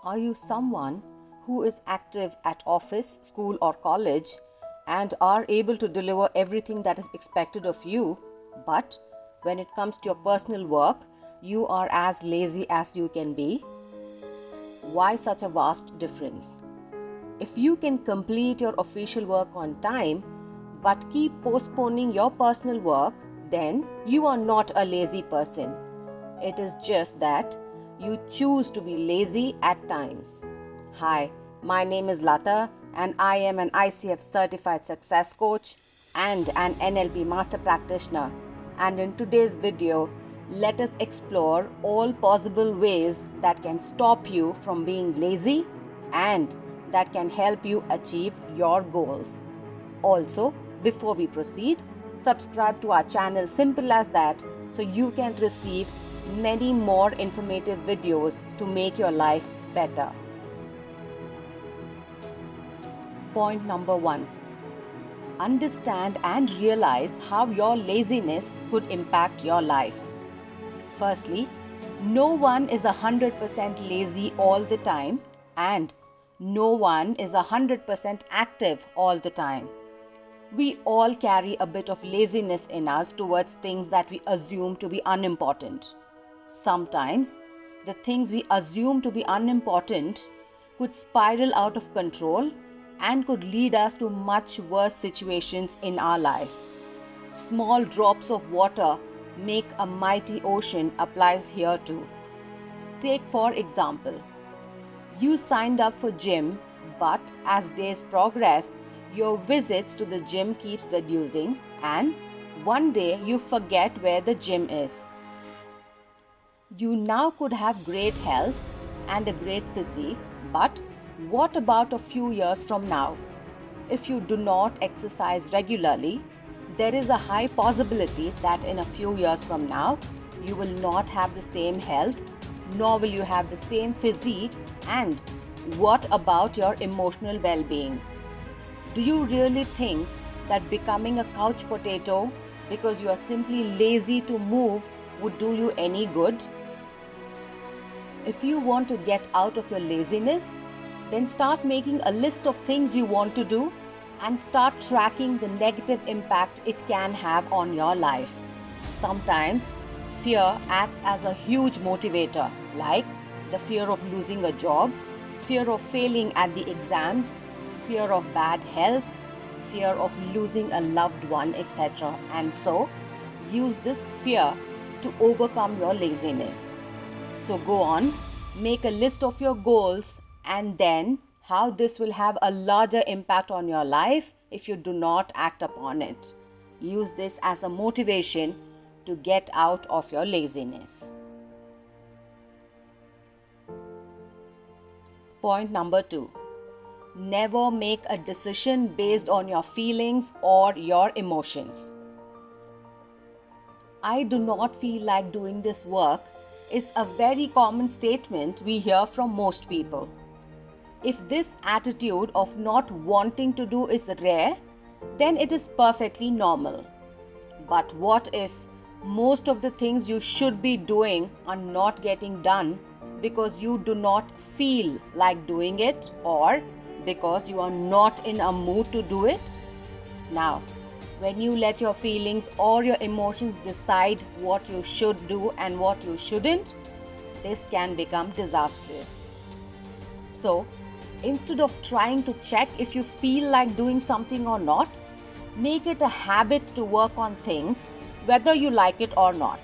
Are you someone who is active at office, school, or college and are able to deliver everything that is expected of you, but when it comes to your personal work, you are as lazy as you can be? Why such a vast difference? If you can complete your official work on time but keep postponing your personal work, then you are not a lazy person. It is just that you choose to be lazy at times. Hi, my name is Latha and I am an ICF certified success coach and an NLP master practitioner. And in today's video, let us explore all possible ways that can stop you from being lazy and that can help you achieve your goals. Also, before we proceed, subscribe to our channel, simple as that, so you can receive many more informative videos to make your life better. Point number 1. Understand and realize how your laziness could impact your life. Firstly, no one is 100% lazy all the time and no one is 100% active all the time. We all carry a bit of laziness in us towards things that we assume to be unimportant. Sometimes, the things we assume to be unimportant could spiral out of control and could lead us to much worse situations in our life. Small drops of water make a mighty ocean applies here too. Take for example, you signed up for gym, but as days progress, your visits to the gym keeps reducing and one day you forget where the gym is. You now could have great health and a great physique, but what about a few years from now? If you do not exercise regularly, there is a high possibility that in a few years from now, you will not have the same health, nor will you have the same physique, and what about your emotional well-being? Do you really think that becoming a couch potato because you are simply lazy to move would do you any good? If you want to get out of your laziness, then start making a list of things you want to do and start tracking the negative impact it can have on your life. Sometimes fear acts as a huge motivator, like the fear of losing a job, fear of failing at the exams, fear of bad health, fear of losing a loved one, etc. And so, use this fear to overcome your laziness. So go on, make a list of your goals and then how this will have a larger impact on your life if you do not act upon it. Use this as a motivation to get out of your laziness. Point number 2. Never make a decision based on your feelings or your emotions. I do not feel like doing this work is a very common statement we hear from most people. If this attitude of not wanting to do is rare, then it is perfectly normal. But what if most of the things you should be doing are not getting done because you do not feel like doing it or because you are not in a mood to do it? Now, when you let your feelings or your emotions decide what you should do and what you shouldn't, this can become disastrous. So, instead of trying to check if you feel like doing something or not, make it a habit to work on things whether you like it or not.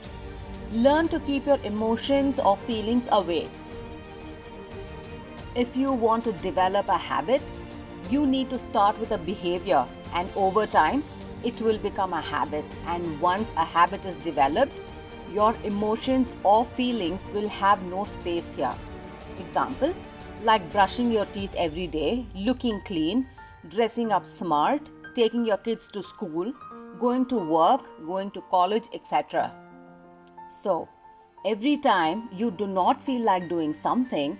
Learn to keep your emotions or feelings away. If you want to develop a habit, you need to start with a behavior, and over time, it will become a habit. And once a habit is developed, your emotions or feelings will have no space here. Example, like brushing your teeth every day, looking clean, dressing up smart, taking your kids to school, going to work, going to college, etc. So, every time you do not feel like doing something,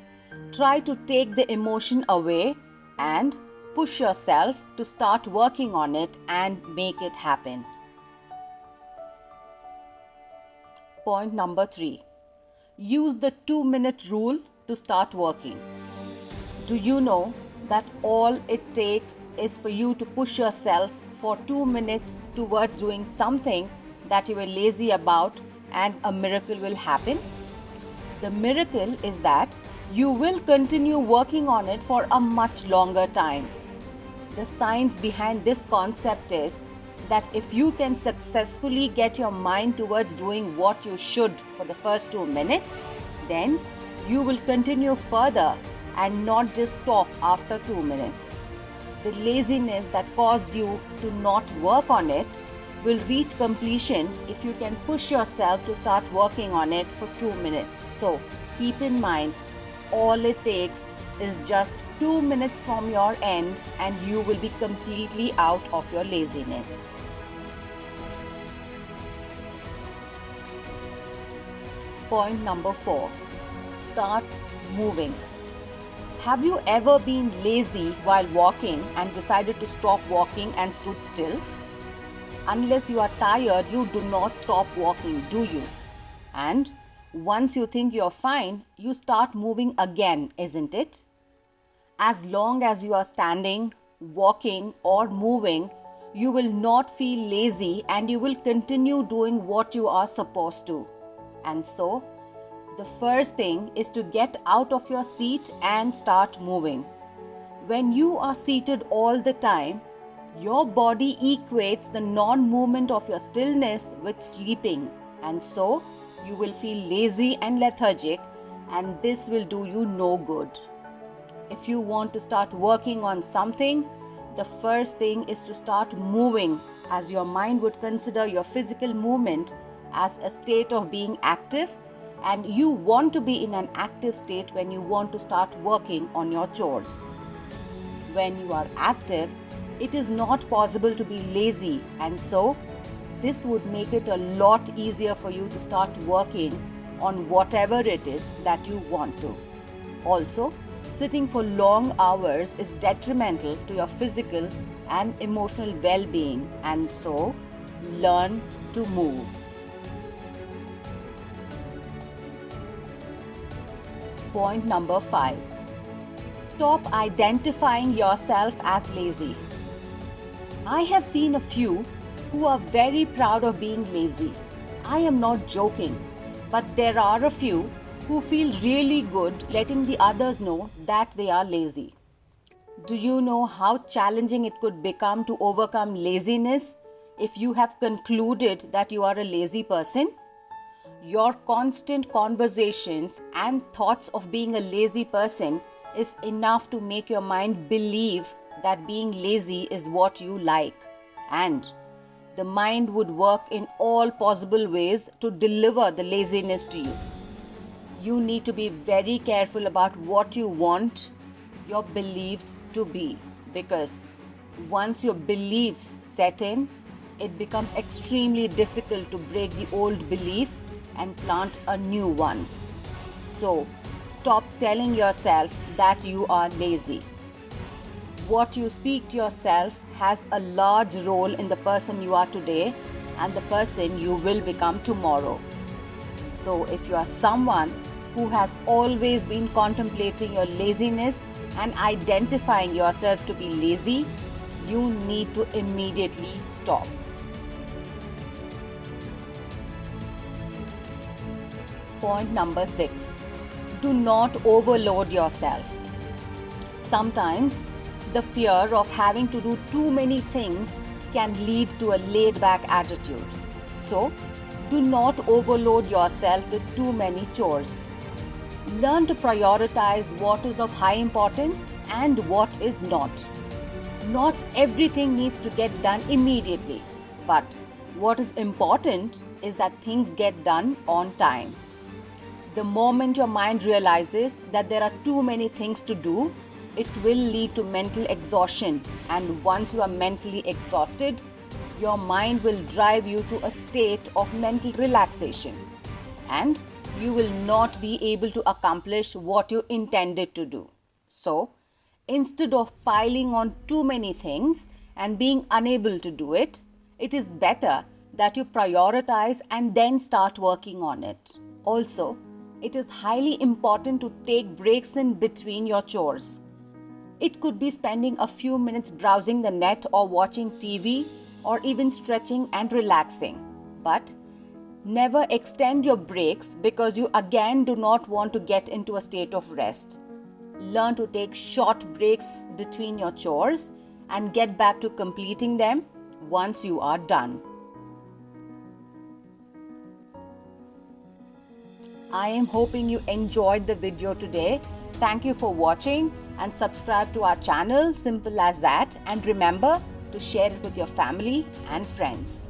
try to take the emotion away and push yourself to start working on it and make it happen. Point number 3. Use the 2-minute rule to start working. Do you know that all it takes is for you to push yourself for 2 minutes towards doing something that you were lazy about, and a miracle will happen? The miracle is that you will continue working on it for a much longer time. The science behind this concept is that if you can successfully get your mind towards doing what you should for the first 2 minutes, then you will continue further and not just stop after 2 minutes. The laziness that caused you to not work on it will reach completion if you can push yourself to start working on it for 2 minutes. So keep in mind, all it takes is just 2 minutes from your end and you will be completely out of your laziness. Point number 4. Start moving. Have you ever been lazy while walking and decided to stop walking and stood still? Unless you are tired, you do not stop walking, do you? And once you think you're fine, you start moving again, isn't it? As long as you are standing, walking, or moving, you will not feel lazy and you will continue doing what you are supposed to. And so, the first thing is to get out of your seat and start moving. When you are seated all the time, your body equates the non-movement of your stillness with sleeping, and so you will feel lazy and lethargic, and this will do you no good. If you want to start working on something, the first thing is to start moving, as your mind would consider your physical movement as a state of being active, and you want to be in an active state when you want to start working on your chores. When you are active, it is not possible to be lazy, and so this would make it a lot easier for you to start working on whatever it is that you want to. Also, sitting for long hours is detrimental to your physical and emotional well-being, and so learn to move. Point number 5. Stop identifying yourself as lazy. I have seen a few who are very proud of being lazy. I am not joking, but there are a few who feel really good letting the others know that they are lazy. Do you know how challenging it could become to overcome laziness if you have concluded that you are a lazy person? Your constant conversations and thoughts of being a lazy person is enough to make your mind believe that being lazy is what you like, and the mind would work in all possible ways to deliver the laziness to you. You need to be very careful about what you want your beliefs to be, because once your beliefs set in, it becomes extremely difficult to break the old belief and plant a new one. So, stop telling yourself that you are lazy. What you speak to yourself has a large role in the person you are today and the person you will become tomorrow. So, if you are someone who has always been contemplating your laziness and identifying yourself to be lazy, you need to immediately stop. Point number 6. Do not overload yourself. Sometimes the fear of having to do too many things can lead to a laid-back attitude. So, do not overload yourself with too many chores. Learn to prioritize what is of high importance and what is not. Not everything needs to get done immediately, but what is important is that things get done on time. The moment your mind realizes that there are too many things to do, it will lead to mental exhaustion, and once you are mentally exhausted, your mind will drive you to a state of mental relaxation, and you will not be able to accomplish what you intended to do. So, instead of piling on too many things and being unable to do it, it is better that you prioritize and then start working on it. Also, it is highly important to take breaks in between your chores. It could be spending a few minutes browsing the net or watching TV or even stretching and relaxing. But never extend your breaks because you again do not want to get into a state of rest. Learn to take short breaks between your chores and get back to completing them once you are done. I am hoping you enjoyed the video today. Thank you for watching and subscribe to our channel. Simple as that. And remember to share it with your family and friends.